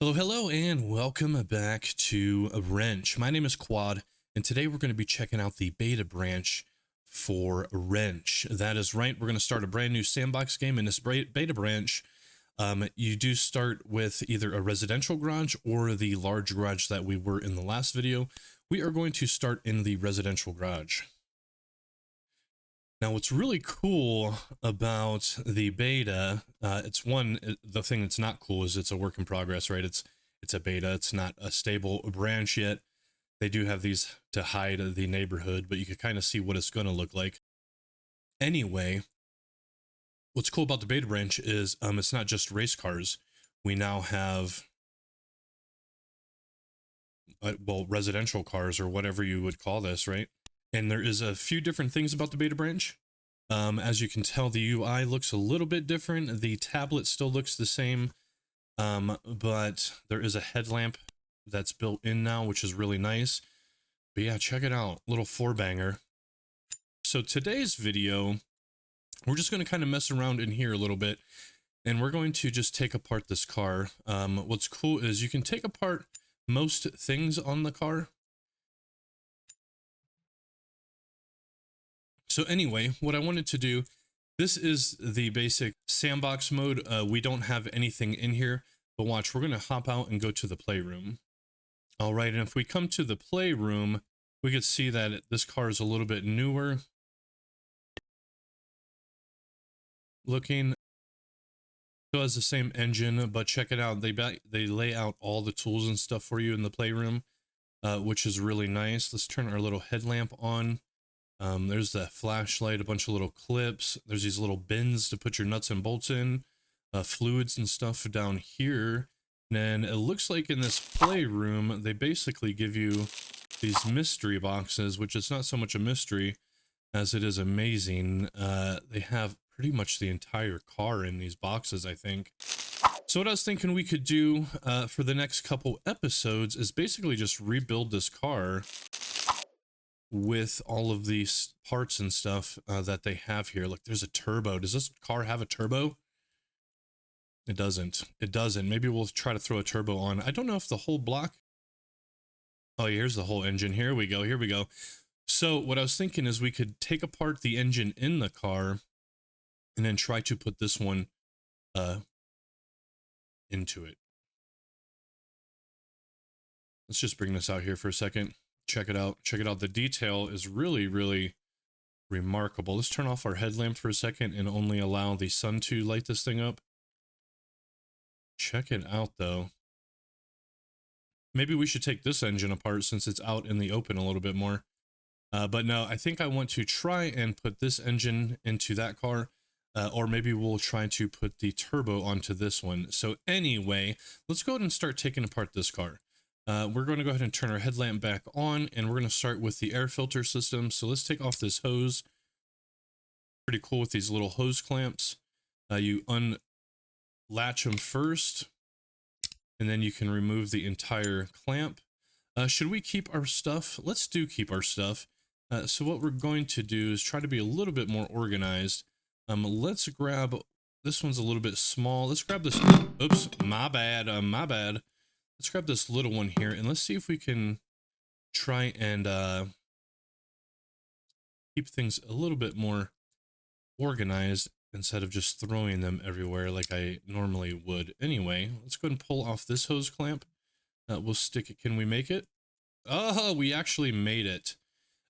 Hello, and welcome back to Wrench. My name is Quad, and today we're going to be checking out the beta branch for Wrench. That is right, we're going to start a brand new sandbox game in this beta branch. You do start with either a residential garage or the large garage that we were in the last video. We are going to start in the residential garage. Now, what's really cool about the beta, the thing that's not cool is it's a work in progress, right? It's a beta. It's not a stable branch yet. They do have these to hide the neighborhood, but you can kind of see what it's going to look like. Anyway, what's cool about the beta branch is it's not just race cars. We now have, well, residential cars or whatever you would call this, right? And there is a few different things about the beta branch. As you can tell, the UI looks a little bit different. The tablet still looks the same, but there is a headlamp that's built in now, which is really nice. But yeah, check it out, little four-banger. So today's video, we're just going to kind of mess around in here a little bit, and we're going to just take apart this car. What's cool is you can take apart most things on the car. So anyway, what I wanted to do, this is the basic sandbox mode. We don't have anything in here, but watch, we're going to hop out and go to the playroom. All right, and if we come to the playroom, we can see that this car is a little bit newer looking. Still has the same engine, but check it out. They lay out all the tools and stuff for you in the playroom, which is really nice. Let's turn our little headlamp on. There's that flashlight, a bunch of little clips. There's these little bins to put your nuts and bolts in, fluids and stuff down here. And it looks like in this playroom, they basically give you these mystery boxes, which is not so much a mystery as it is amazing. They have pretty much the entire car in these boxes, I think. So what I was thinking we could do for the next couple episodes is basically just rebuild this car with all of these parts and stuff that they have here. Look, there's a turbo. Does this car have a turbo? It doesn't. It doesn't. Maybe we'll try to throw a turbo on. I don't know if the whole block... Oh, here's the whole engine. Here we go. Here we go. So what I was thinking is we could take apart the engine in the car and then try to put this one into it. Let's just bring this out here for a second. Check it out. Check it out. The detail is really, really remarkable. Let's turn off our headlamp for a second and only allow the sun to light this thing up. Check it out, though. Maybe we should take this engine apart since it's out in the open a little bit more. But no, I think I want to try and put this engine into that car. Or maybe we'll try to put the turbo onto this one. So anyway, let's go ahead and start taking apart this car. We're going to go ahead and turn our headlamp back on, and we're going to start with the air filter system. So let's take off this hose. Pretty cool with these little hose clamps. You unlatch them first, and then you can remove the entire clamp. Should we keep our stuff? Let's keep our stuff. So what we're going to do is try to be a little bit more organized. Let's grab, this one's a little bit small. Let's grab this, oops, my bad, my bad. Let's grab this little one here, and let's see if we can try and keep things a little bit more organized instead of just throwing them everywhere like I normally would. Anyway, let's go ahead and pull off this hose clamp. We'll stick it. Can we make it? Oh, we actually made it.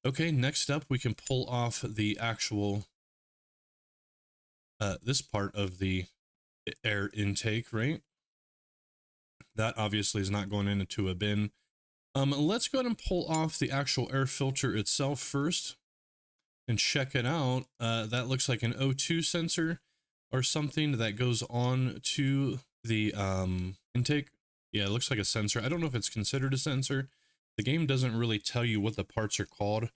Okay, next up, we can pull off the actual, this part of the air intake, right? That obviously is not going into a bin. Let's go ahead and pull off the actual air filter itself first and check it out. That looks like an O2 sensor or something that goes on to the intake. Yeah, it looks like a sensor. I don't know if it's considered a sensor. The game doesn't really tell you what the parts are called.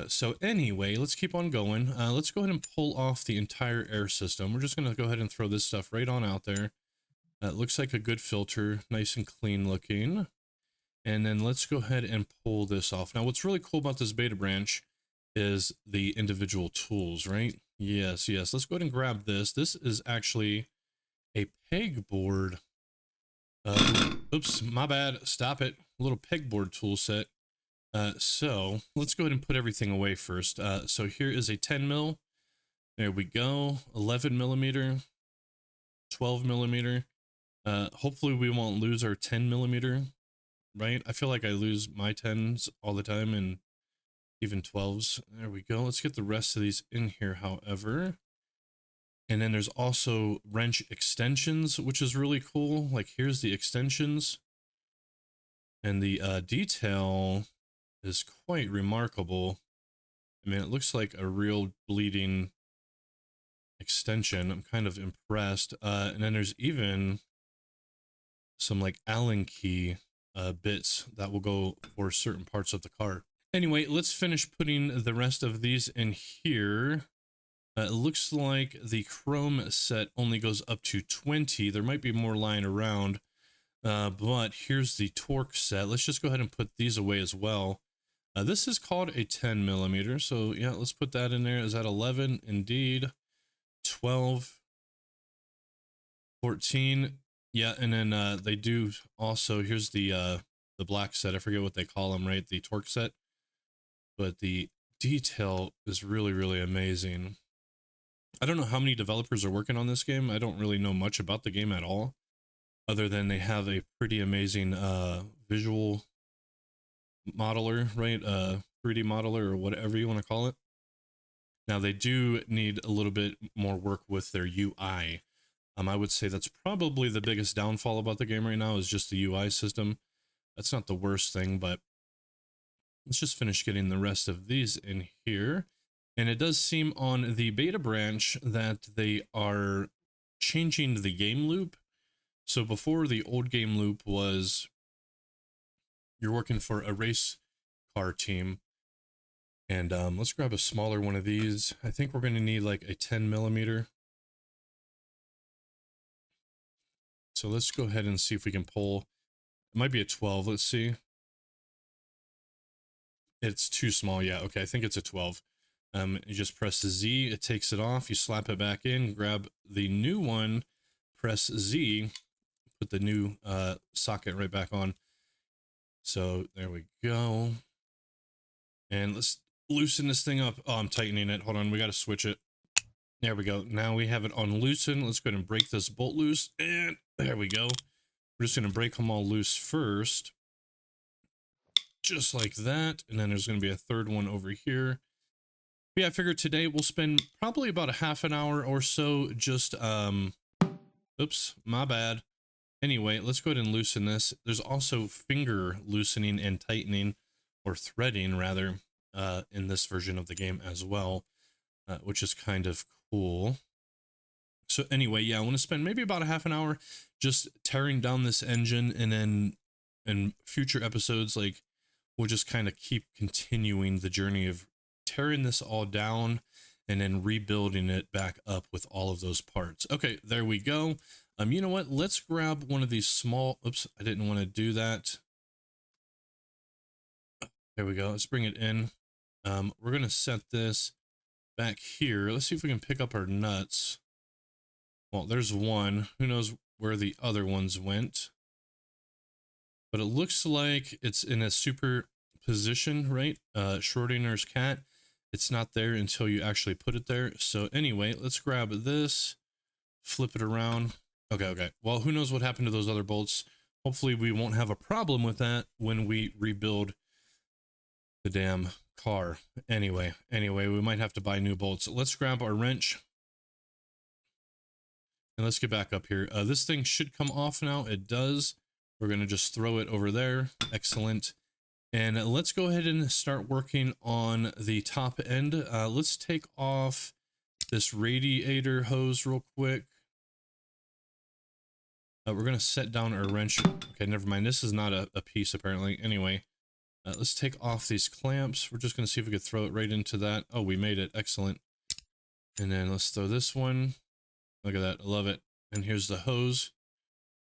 So anyway, let's keep on going. Let's go ahead and pull off the entire air system. We're just going to go ahead and throw this stuff right on out there. It looks like a good filter, nice and clean looking. And then let's go ahead and pull this off. Now, what's really cool about this beta branch is the individual tools, right? Yes, yes. Let's go ahead and grab this. This is actually A pegboard. Oops, my bad. Stop it. A little pegboard tool set. So let's go ahead and put everything away first. So here is a 10 mil. There we go. 11 millimeter, 12 millimeter. Hopefully we won't lose our 10 millimeter, right? I feel like I lose my 10s all the time and even 12s. There we go. Let's get the rest of these in here, however. And then there's also wrench extensions, which is really cool. Like here's the extensions. And the detail is quite remarkable. I mean, it looks like a real bleeding extension. I'm kind of impressed. And then there's even some like Allen key bits that will go for certain parts of the car. Anyway, let's finish putting the rest of these in here. It looks like the chrome set only goes up to 20. There might be more lying around, but here's the torque set. Let's just go ahead and put these away as well. This is called a 10 millimeter. So yeah, let's put that in there. Is that 11? Indeed. 12, 14. Yeah. And then they do also, here's the black set. I forget what they call them, right? The torque set, but the detail is really, really amazing. I don't know how many developers are working on this game. I don't really know much about the game at all, other than they have a pretty amazing visual modeler, right? 3D modeler or whatever you want to call it. Now they do need a little bit more work with their UI. I would say that's probably the biggest downfall about the game right now is just the UI system. That's not the worst thing, but let's just finish getting the rest of these in here. And it does seem on the beta branch that they are changing the game loop. So before, the old game loop was you're working for a race car team. And let's grab a smaller one of these. I think we're going to need like a 10 millimeter. So let's go ahead and see if we can pull. It might be a 12. Let's see. It's too small. Yeah. Okay. I think it's a 12. You just press Z, it takes it off, you slap it back in, grab the new one, press Z, put the new socket right back on. So there we go. And let's loosen this thing up. Oh, I'm tightening it. Hold on, we got to switch it. There we go. Now we have it on loosen. Let's go ahead and break this bolt loose. And there we go. We're just going to break them all loose first. Just like that. And then there's going to be a third one over here. Yeah, I figured today we'll spend probably about a half an hour or so just, oops, my bad. Anyway, let's go ahead and loosen this. There's also finger loosening and tightening, or threading rather, in this version of the game as well, which is kind of cool. So anyway, yeah, I want to spend maybe about a half an hour just tearing down this engine, and then in future episodes, like, we'll just kind of keep continuing the journey of tearing this all down and then rebuilding it back up with all of those parts. Okay, there we go. You know what? Let's grab one of these small, oops, I didn't want to do that. There we go. Let's bring it in. We're going to set this back here. Let's see if we can pick up our nuts. Well, there's one. Who knows where the other ones went? But it looks like it's in a super position, right? Schrodinger's cat. It's not there until you actually put it there. So anyway, let's grab this, flip it around. Okay. Well, who knows what happened to those other bolts? Hopefully we won't have a problem with that when we rebuild the damn car. Anyway, we might have to buy new bolts. Let's grab our wrench. And let's get back up here. This thing should come off now. It does. We're going to just throw it over there. Excellent. And let's go ahead and start working on the top end. Let's take off this radiator hose real quick. We're going to set down our wrench. Okay, never mind. This is not a piece apparently. Anyway, let's take off these clamps. We're just going to see if we could throw it right into that. Oh, we made it. Excellent. And then let's throw this one. Look at that. I love it. And here's the hose.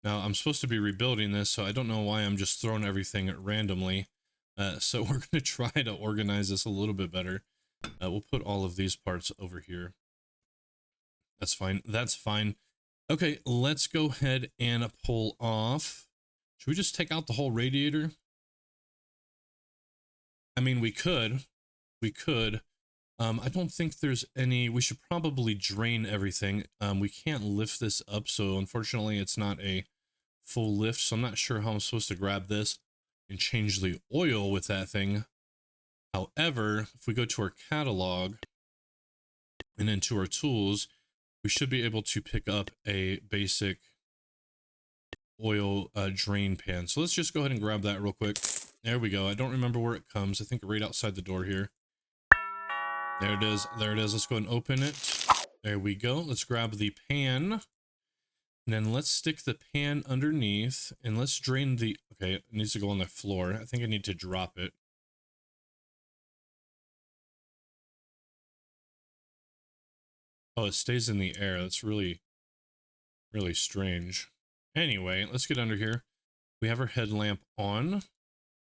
Now I'm supposed to be rebuilding this, so I don't know why I'm just throwing everything randomly. So we're going to try to organize this a little bit better. We'll put all of these parts over here. That's fine. That's fine. Okay, let's go ahead and pull off. Should we just take out the whole radiator? I mean, we could. We could. I don't think there's any. We should probably drain everything. We can't lift this up, so unfortunately it's not a full lift, so I'm not sure how I'm supposed to grab this and change the oil with that thing. However, if we go to our catalog and into our tools, we should be able to pick up a basic oil drain pan. So let's just go ahead and grab that real quick. There we go. I don't remember where it comes. I think right outside the door here. There it is. There it is. Let's go and open it. There we go. Let's grab the pan. And then let's stick the pan underneath. And let's drain the... Okay, it needs to go on the floor. I think I need to drop it. Oh, it stays in the air. That's really, really strange. Anyway, let's get under here. We have our headlamp on.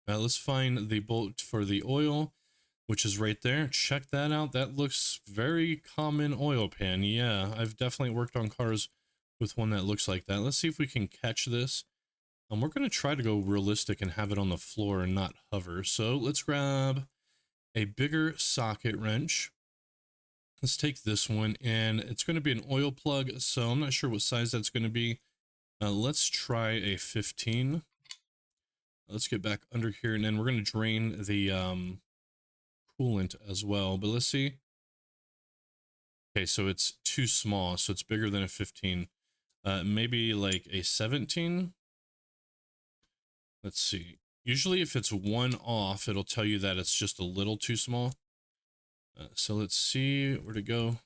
Let's find the bolt for the oil, which is right there. Check that out. That looks very common oil pan. Yeah, I've definitely worked on cars with one that looks like that. Let's see if we can catch this. We're going to try to go realistic and have it on the floor and not hover. So let's grab a bigger socket wrench. Let's take this one, and it's going to be an oil plug, so I'm not sure what size that's going to be. Let's try a 15. Let's get back under here, and then we're going to drain the coolant as well. But let's see. Okay, so it's too small, so it's bigger than a 15. Maybe like a 17. Let's see. Usually if it's one off, it'll tell you that it's just a little too small. So let's see where to go.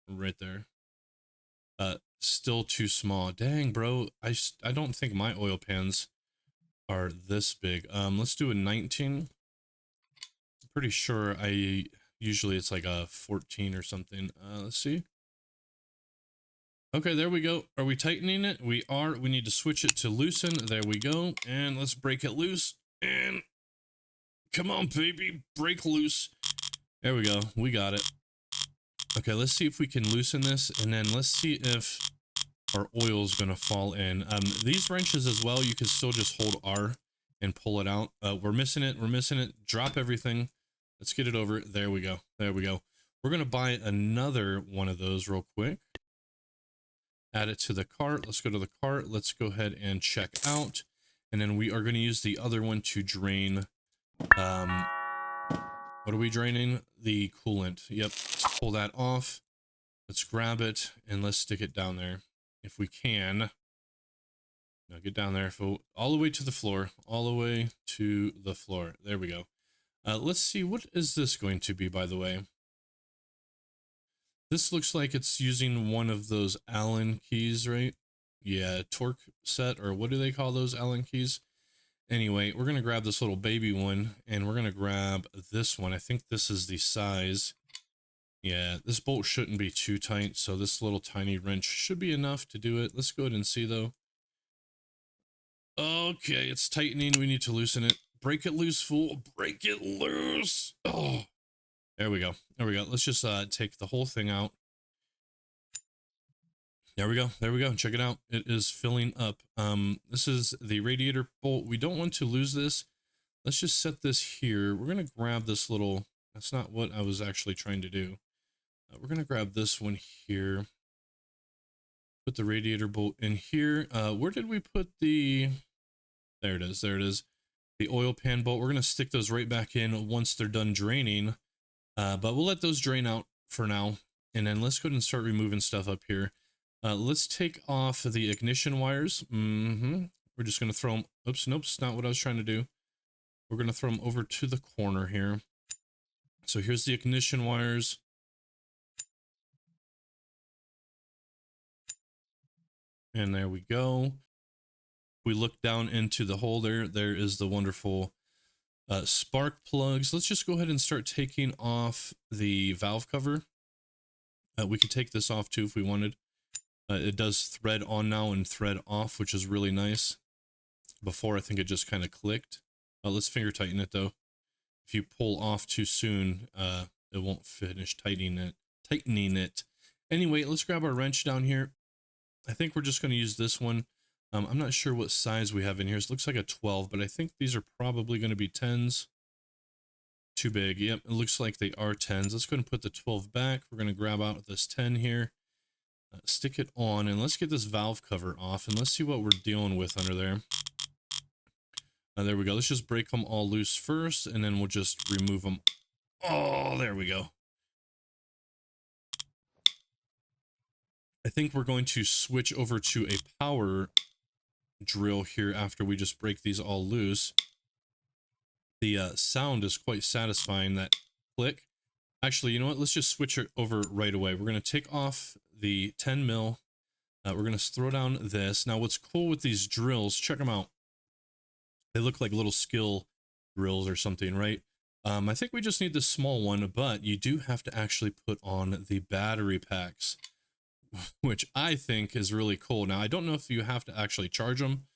Right there. Still too small. Dang, bro. I don't think my oil pans are this big. Let's do a 19. I'm pretty sure usually it's like a 14 or something. Let's see. Okay, there we go. Are we tightening it? We are. We need to switch it to loosen. There we go. And let's break it loose. And come on, baby. Break loose. There we go. We got it. Okay, let's see if we can loosen this, and then let's see if our oil is going to fall in. These wrenches as well, you can still just hold R and pull it out. We're missing it. We're missing it. Drop everything. Let's get it over. There we go. There we go. We're going to buy another one of those real quick. Add it to the cart. Let's go to the cart. Let's go ahead and check out. And then we are going to use the other one to drain... what are we draining? The coolant. Yep. Let's pull that off. Let's grab it and let's stick it down there if we can. Now get down there. All the way to the floor. All the way to the floor. There we go. Let's see. What is this going to be, by the way? This looks like it's using one of those Allen keys, right? Yeah, torque set, or what do they call those Allen keys? Anyway, we're going to grab this little baby one, and we're going to grab this one. I think this is the size. Yeah, this bolt shouldn't be too tight, so this little tiny wrench should be enough to do it. Let's go ahead and see, though. Okay, it's tightening. We need to loosen it. Break it loose, fool. Break it loose. Oh, there we go. There we go. Let's just take the whole thing out. There we go. There we go. Check it out. It is filling up. This is the radiator bolt. We don't want to lose this. Let's just set this here. We're going to grab this little... That's not what I was actually trying to do. We're going to grab this one here. Put the radiator bolt in here. Where did we put the... There it is. There it is. The oil pan bolt. We're going to stick those right back in once they're done draining. But we'll let those drain out for now. And then let's go ahead and start removing stuff up here. Let's take off the ignition wires. We're just going to throw them. Oops, nope, it's not what I was trying to do. We're going to throw them over to the corner here. So here's the ignition wires. And there we go. We look down into the hole there. There is the wonderful spark plugs. Let's just go ahead and start taking off the valve cover. We could take this off too if we wanted. It does thread on now and thread off, which is really nice. Before, I think it just kind of clicked. Let's finger tighten it though. If you pull off too soon, it won't finish tightening it. Anyway, let's grab our wrench down here. I think we're just going to use this one. I'm not sure what size we have in here. It looks like a 12, but I think these are probably going to be 10s. Too big. Yep, it looks like they are 10s. Let's go ahead and put the 12 back. We're going to grab out this 10 here, stick it on, and let's get this valve cover off, and let's see what we're dealing with under there. There we go. Let's just break them all loose first, and then we'll just remove them. Oh, there we go. I think we're going to switch over to a power drill here after we just break these all loose. The sound is quite satisfying, that click. Actually, you know what? Let's just switch it over right away. We're going to take off the 10 mil. We're going to throw down this. Now, what's cool with these drills, check them out. They look like little skill drills or something, right? I think we just need this small one, but you do have to actually put on the battery packs, which I think is really cool. Now, I don't know if you have to actually charge them.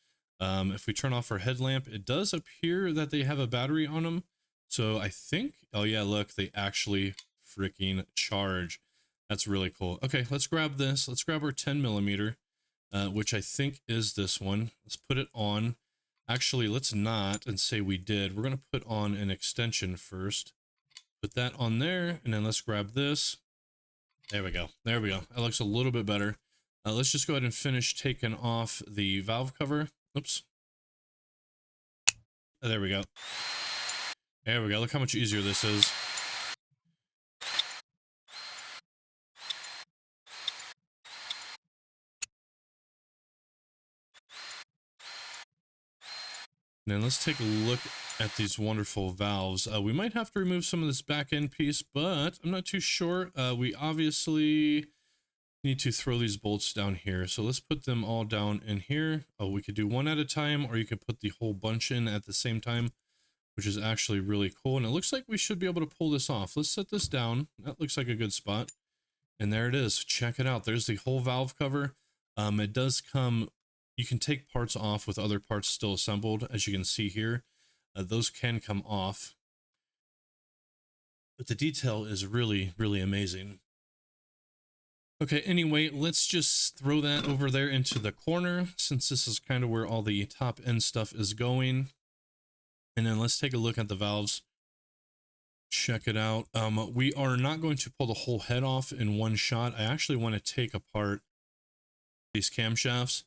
If we turn off our headlamp, it does appear that they have a battery on them. So I think, oh yeah, look, they actually freaking charge. That's really cool. Okay, let's grab this. Let's grab our 10 millimeter, which I think is this one. Let's put it on. Actually, let's not and say we did. We're going to put on an extension first. Put that on there, and then let's grab this. There we go. There we go. That looks a little bit better. Let's just go ahead and finish taking off the valve cover. Oops. There we go. There we go. Look how much easier this is. Now let's take a look at these wonderful valves. We might have to remove some of this back end piece, but I'm not too sure. We obviously need to throw these bolts down here. So let's put them all down in here. Oh, we could do one at a time, or you could put the whole bunch in at the same time, which is actually really cool. And it looks like we should be able to pull this off. Let's set this down. That looks like a good spot. And there it is. Check it out. There's the whole valve cover. It does come, you can take parts off with other parts still assembled, as you can see here. Those can come off. But the detail is really, really amazing. Okay, anyway, let's just throw that over there into the corner, since this is kind of where all the top end stuff is going. And then let's take a look at the valves. Check it out. We are not going to pull the whole head off in one shot. I actually want to take apart these camshafts.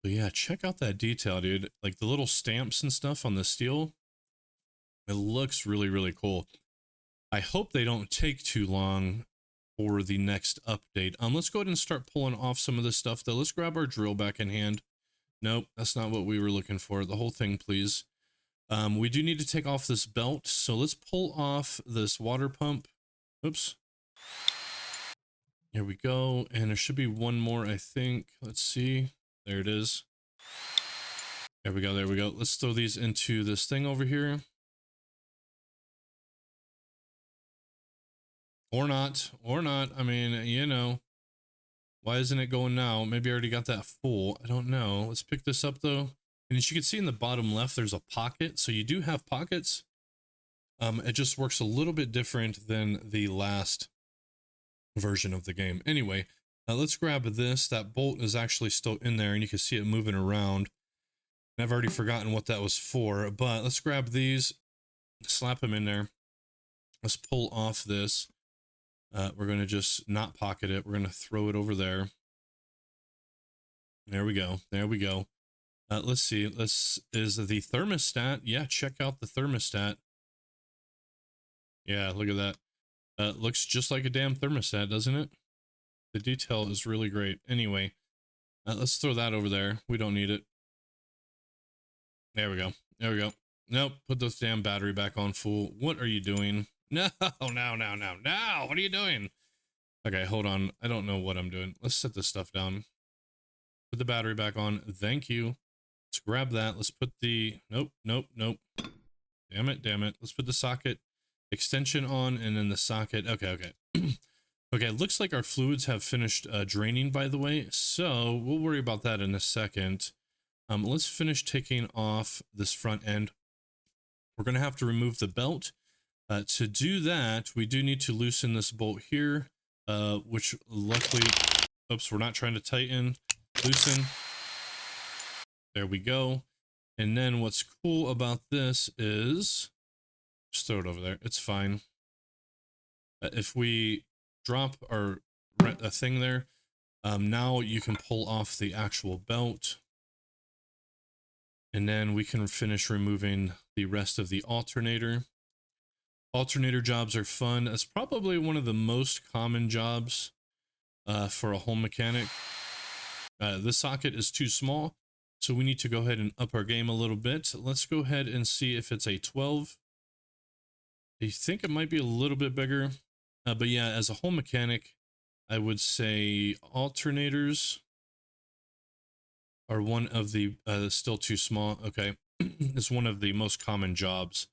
But yeah, check out that detail, dude. Like the little stamps and stuff on the steel. It looks really, really cool. I hope they don't take too long for the next update. Let's go ahead and start pulling off some of this stuff though. Let's grab our drill back in hand. Nope, that's not what we were looking for. The whole thing, please. We do need to take off this belt. So let's pull off this water pump. Oops. Here we go. And there should be one more, I think. Let's see. There it is. There we go. There we go. Let's throw these into this thing over here. Or not. Or not. I mean, you know. Why isn't it going now? Maybe I already got that full. I don't know. Let's pick this up though. And as you can see in the bottom left, there's a pocket. So you do have pockets. It just works a little bit different than the last version of the game. Anyway, let's grab this. That bolt is actually still in there and you can see it moving around. And I've already forgotten what that was for, but let's grab these, slap them in there. Let's pull off this. We're going to just not pocket it. We're going to throw it over there. There we go. There we go. Let's see. Is the thermostat. Yeah, check out the thermostat. Yeah, look at that. Looks just like a damn thermostat, doesn't it? The detail is really great. Anyway, let's throw that over there. We don't need it. There we go. There we go. Nope. Put this damn battery back on full. What are you doing? No, no, no, no, no. What are you doing? Okay, hold on. I don't know what I'm doing. Let's set this stuff down. Put the battery back on. Thank you. Let's grab that. Let's put the... Nope, nope, nope. Damn it, damn it. Let's put the socket extension on and then the socket. Okay, okay. Okay, it looks like our fluids have finished draining, by the way. So we'll worry about that in a second. Let's finish taking off this front end. We're going to have to remove the belt. To do that, we do need to loosen this bolt here, which luckily, oops, we're not trying to tighten. loosen. There we go. And then what's cool about this is, just throw it over there. It's fine. If we drop our thing there, now you can pull off the actual belt. And then we can finish removing the rest of the alternator. Alternator jobs are fun. It's probably one of the most common jobs for a home mechanic. This socket is too small, so we need to go ahead and up our game a little bit. Let's go ahead and see if it's a 12. I think it might be a little bit bigger. But yeah, as a home mechanic, I would say alternators are one of the, still too small. Okay. It's one of the most common jobs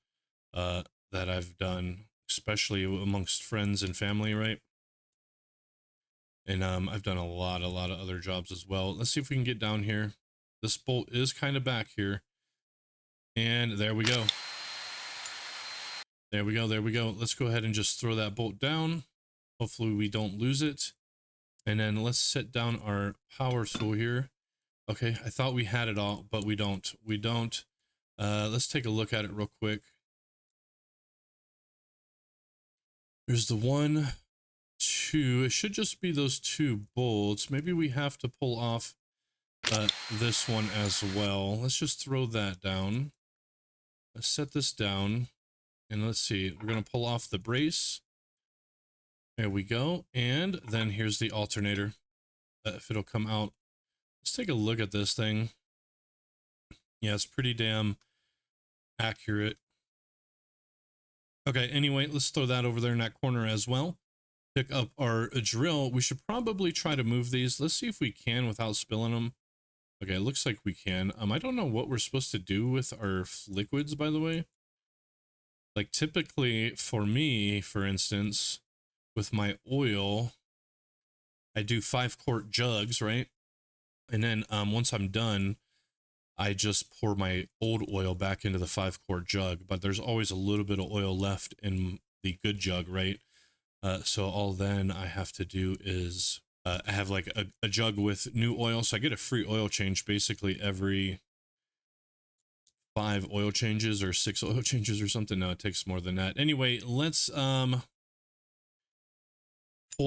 that I've done, especially amongst friends and family, right? And I've done a lot of other jobs as well. Let's see if we can get down here. This bolt is kind of back here. And there we go. There we go, there we go. Let's go ahead and just throw that bolt down. Hopefully we don't lose it. And then let's set down our power tool here. Okay, I thought we had it all, but we don't. We don't. Let's take a look at it real quick. There's the 1, 2. It should just be those 2 bolts. Maybe we have to pull off this one as well. Let's just throw that down. Let's set this down. And let's see. We're going to pull off the brace. There we go. And then here's the alternator. If it'll come out. Let's take a look at this thing. Yeah, it's pretty damn accurate. Okay, anyway, let's throw that over there in that corner as well. Pick up our drill. We should probably try to move these. Let's see if we can without spilling them. Okay, it looks like we can. I don't know what we're supposed to do with our liquids, by the way. Like typically for me, for instance, with my oil, I do 5-quart jugs, right? And then once I'm done, I just pour my old oil back into the 5-quart jug, but there's always a little bit of oil left in the good jug, right? So all then I have to do is I have like a jug with new oil. So I get a free oil change basically every 5 oil changes or 6 oil changes or something. No, it takes more than that. Anyway, let's pull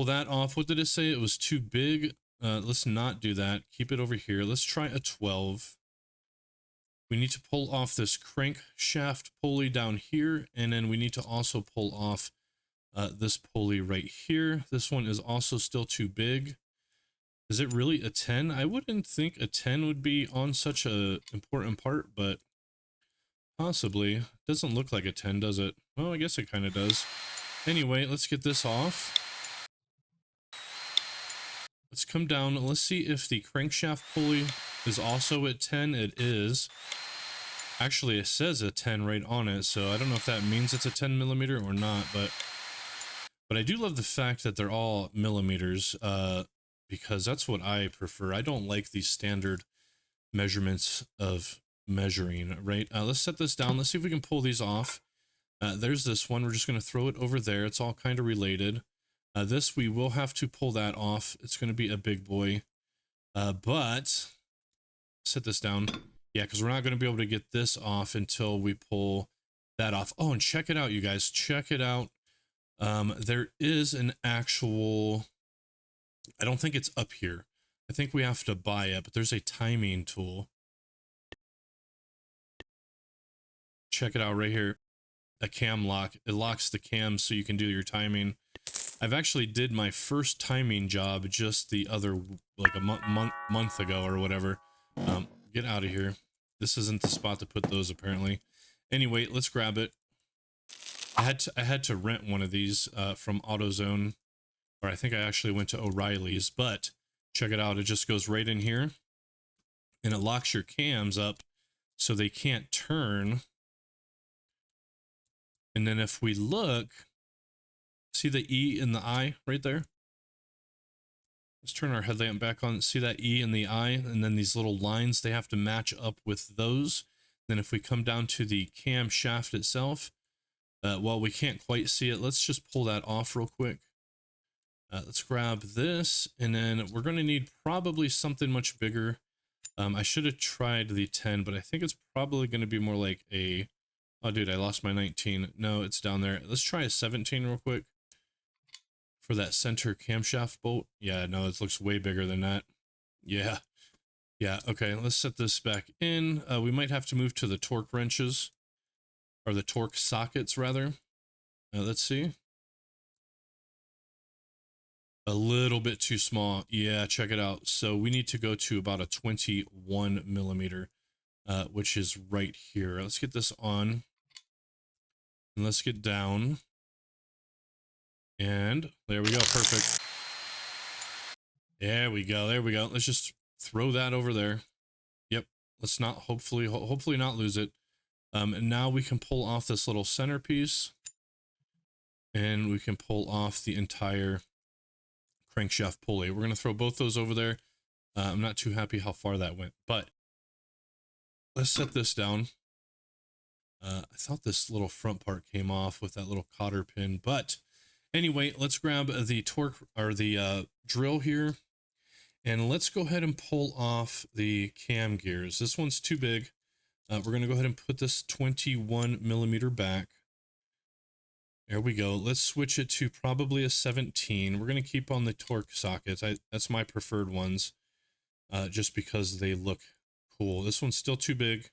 that off. What did it say? It was too big. Let's not do that. Keep it over here. Let's try a 12. We need to pull off this crankshaft pulley down here, and then we need to also pull off this pulley right here. This one is also still too big. Is it really a 10? I wouldn't think a 10 would be on such a important part, but possibly. Doesn't look like a 10, does it? Well, I guess it kind of does. Anyway, let's get this off. Let's come down. Let's see if the crankshaft pulley is also at 10. It is. Actually, it says a 10 right on it, so I don't know if that means it's a 10 millimeter or not, but I do love the fact that they're all millimeters, because that's what I prefer. I don't like these standard measurements of measuring, right? Let's set this down. Let's see if we can pull these off. There's this one. We're just going to throw it over there. It's all kind of related. This, we will have to pull that off. It's going to be a big boy. But set this down. Yeah, because we're not going to be able to get this off until we pull that off. Oh, and check it out, you guys. Check it out. There is an actual, I don't think it's up here. I think we have to buy it, but there's a timing tool. Check it out right here. A cam lock. It locks the cam so you can do your timing. I've actually did my first timing job just the other, like a month ago or whatever. Get out of here. This isn't the spot to put those apparently. Anyway, let's grab it. I had to rent one of these from AutoZone, or I think I actually went to O'Reilly's, but check it out. It just goes right in here and it locks your cams up so they can't turn. And then if we look, see the E in the I right there? Let's turn our headlamp back on. See that E in the I, and then these little lines, they have to match up with those. Then if we come down to the cam shaft itself, well, we can't quite see it. Let's just pull that off real quick. Let's grab this, and then we're going to need probably something much bigger. I should have tried the 10, but I think it's probably going to be more like a... Oh, dude, I lost my 19. No, it's down there. Let's try a 17 real quick for that center camshaft bolt. Yeah, no, it looks way bigger than that. Yeah. Yeah, okay, let's set this back in. We might have to move to the torque wrenches, or the torque sockets, rather. Let's see. A little bit too small. Yeah, check it out. So we need to go to about a 21 millimeter, which is right here. Let's get this on. And let's get down. And there we go. Perfect. There we go. There we go. Let's just throw that over there. Yep. Let's not, hopefully not lose it. And now we can pull off this little centerpiece. And we can pull off the entire crankshaft pulley. We're going to throw both those over there. I'm not too happy how far that went, but let's set this down. I thought this little front part came off with that little cotter pin, but anyway, let's grab the torque, or the drill here, and let's go ahead and pull off the cam gears. This one's too big. We're going to go ahead and put this 21 millimeter back. There we go. Let's switch it to probably a 17. We're going to keep on the torque sockets. That's my preferred ones, just because they look cool. This one's still too big.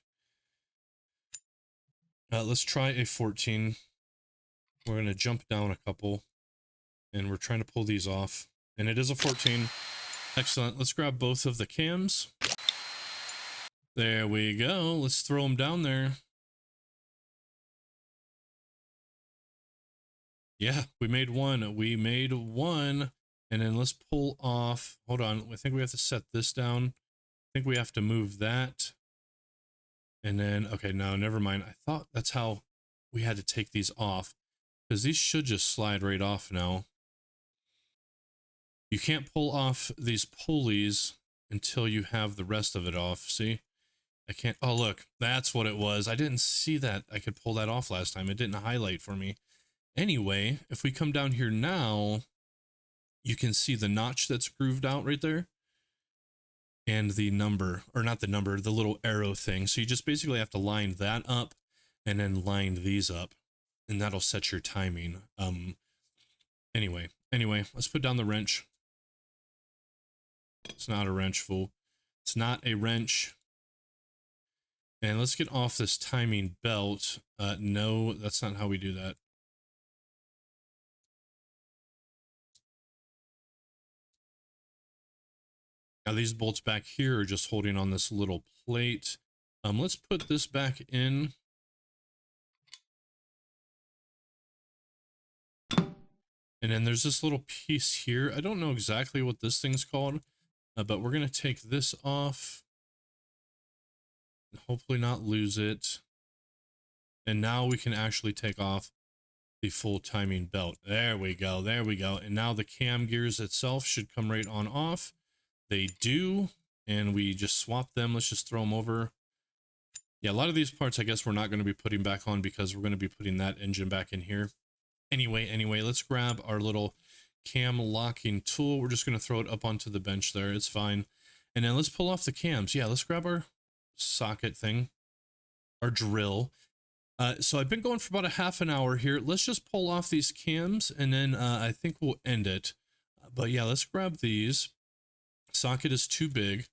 Let's try a 14. We're going to jump down a couple, and we're trying to pull these off. And it is a 14. Excellent. Let's grab both of the cams. There we go. Let's throw them down there. Yeah, we made one. We made one. And then let's pull off. Hold on. I think we have to set this down. I think we have to move that. And then, okay, no, never mind. I thought that's how we had to take these off, because these should just slide right off now. You can't pull off these pulleys until you have the rest of it off. See? I can't. Oh, look, that's what it was. I didn't see that I could pull that off last time. It didn't highlight for me. Anyway, if we come down here now, you can see the notch that's grooved out right there. And the number, or not the number, the little arrow thing. So you just basically have to line that up and then line these up, and that'll set your timing. Anyway, let's put down the wrench. It's not a wrench, fool. It's not a wrench. And let's get off this timing belt. No, that's not how we do that. Now these bolts back here are just holding on this little plate. Let's put this back in. And then there's this little piece here. I don't know exactly what this thing's called, but we're going to take this off. And hopefully not lose it. And now we can actually take off the full timing belt. There we go. There we go. And now the cam gears itself should come right on off. They do. And we just swap them. Let's just throw them over. Yeah, a lot of these parts, I guess we're not going to be putting back on, because we're going to be putting that engine back in here. Anyway, let's grab our little cam locking tool. We're just going to throw it up onto the bench there. It's fine. And then let's pull off the cams. Yeah, let's grab our socket thing, our drill. So I've been going for about a half an hour here. Let's just pull off these cams, and then I think we'll end it. But yeah, let's grab these. Socket is too big,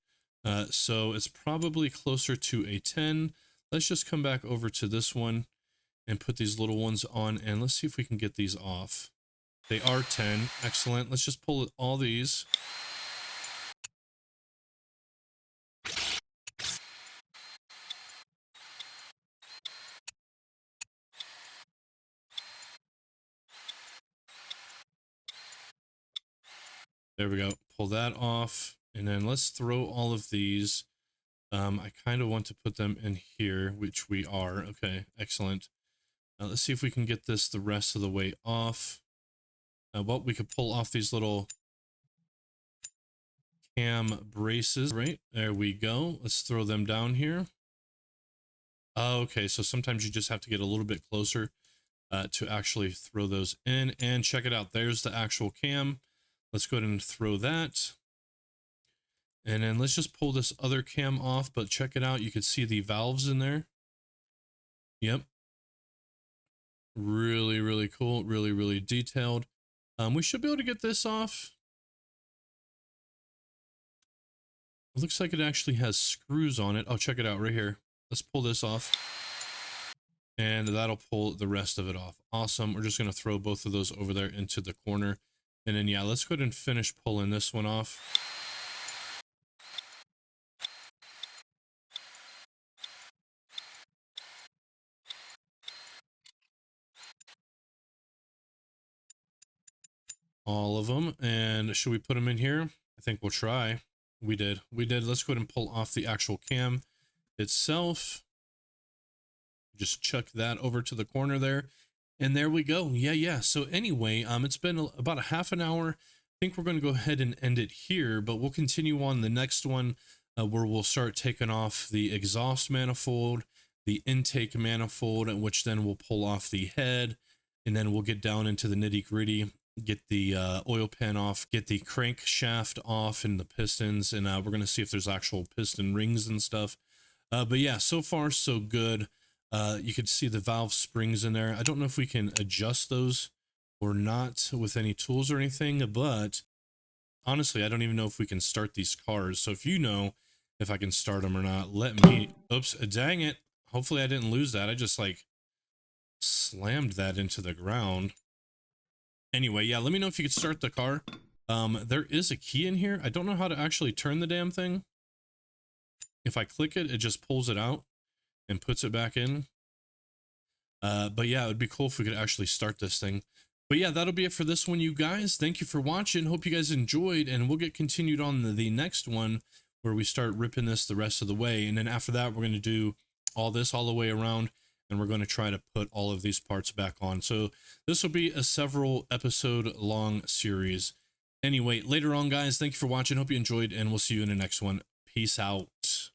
so it's probably closer to a 10. Let's just come back over to this one and put these little ones on, and let's see if we can get these off. They are 10. Excellent. Let's just pull all these. There we go. Pull that off. And then let's throw all of these. I kind of want to put them in here, which we are. Okay, excellent. Let's see if we can get this the rest of the way off. Well, we could pull off these little cam braces, right? There we go. Let's throw them down here. Okay, so sometimes you just have to get a little bit closer to actually throw those in. And check it out. There's the actual cam. Let's go ahead and throw that. And then let's just pull this other cam off, but check it out. You can see the valves in there. Yep. Really, really cool. Really, really detailed. We should be able to get this off. It looks like it actually has screws on it. Oh, check it out right here. Let's pull this off. And that'll pull the rest of it off. Awesome. We're just going to throw both of those over there into the corner. And then, yeah, let's go ahead and finish pulling this one off. All of them. And should we put them in here? I think we'll try. We did. Let's go ahead and pull off the actual cam itself. Just chuck that over to the corner there. And there we go. Yeah. So anyway, it's been about a half an hour. I think we're going to go ahead and end it here, but we'll continue on the next one where we'll start taking off the exhaust manifold, the intake manifold, which then we'll pull off the head, and then we'll get down into the nitty gritty, get the oil pan off, get the crankshaft off and the pistons, and we're going to see if there's actual piston rings and stuff. But yeah, so far so good. You can see the valve springs in there. I don't know if we can adjust those or not with any tools or anything, but honestly, I don't even know if we can start these cars. So if you know if I can start them or not, let me, oops, dang it. Hopefully I didn't lose that. I just like slammed that into the ground. Anyway, yeah, let me know if you could start the car. There is a key in here. I don't know how to actually turn the damn thing. If I click it, it just pulls it out and puts it back in. But yeah, it would be cool if we could actually start this thing. But yeah, that'll be it for this one, you guys. Thank you for watching. Hope you guys enjoyed, and we'll get continued on the next one where we start ripping this the rest of the way. And then after that, we're going to do all this all the way around, and we're going to try to put all of these parts back on. So this will be a several episode long series. Anyway, later on, guys, thank you for watching. Hope you enjoyed, and we'll see you in the next one. Peace out.